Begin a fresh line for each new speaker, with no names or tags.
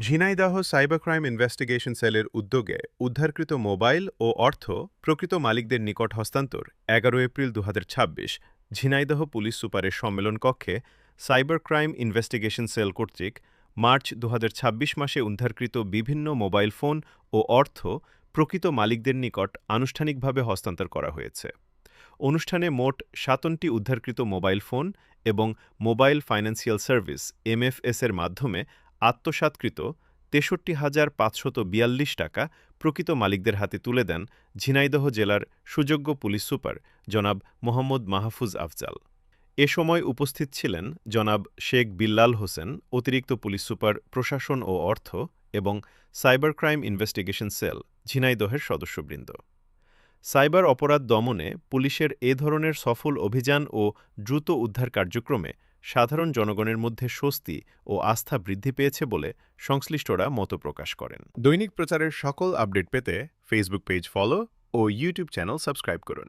Jhenaidah cyber crime investigation সেলের উদ্যোগে উদ্ধারকৃত mobile ও অর্থ প্রকৃত মালিকদের নিকট হস্তান্তর ১১ এপ্রিল ২০২৬ ঝিনাইদহ পুলিশ সুপারের সম্মেলন কক্ষে সাইবার ক্রাইম ইনভেস্টিগেশন সেল কর্তৃক মার্চ ২০২৬ মাসে উদ্ধারকৃত বিভিন্ন মোবাইল ফোন ও অর্থ প্রকৃত মালিকদের নিকট আনুষ্ঠানিকভাবে হস্তান্তর করা হয়েছে। অনুষ্ঠানে মোট ৫৭টি উদ্ধারকৃত মোবাইল ফোন এবং মোবাইল ফাইন্যান্সিয়াল সার্ভিস এমএফএস এর মাধ্যমে আত্মসাৎকৃত ৬৩,৫৪২ টাকা প্রকৃত মালিকদের হাতে তুলে দেন ঝিনাইদহ জেলার সুযোগ্য পুলিশ সুপার জনাব মোহাম্মদ মাহফুজ আফজাল। এ সময় উপস্থিত ছিলেন জনাব শেখ বিল্লাল হোসেন, অতিরিক্ত পুলিশ সুপার প্রশাসন ও অর্থ এবং সাইবার ক্রাইম ইনভেস্টিগেশন সেল, ঝিনাইদহের সদস্যবৃন্দ। সাইবার অপরাধ দমনে পুলিশের এ ধরনের সফল অভিযান ও দ্রুত উদ্ধার কার্যক্রমে সাধারণ জনগণের মধ্যে স্বস্তি ও আস্থা বৃদ্ধি পেয়েছে বলে সংশ্লিষ্টরা মত প্রকাশ করেন। দৈনিক প্রচারের সকল আপডেট পেতে ফেসবুক পেজ ফলো ও ইউটিউব চ্যানেল সাবস্ক্রাইব করুন।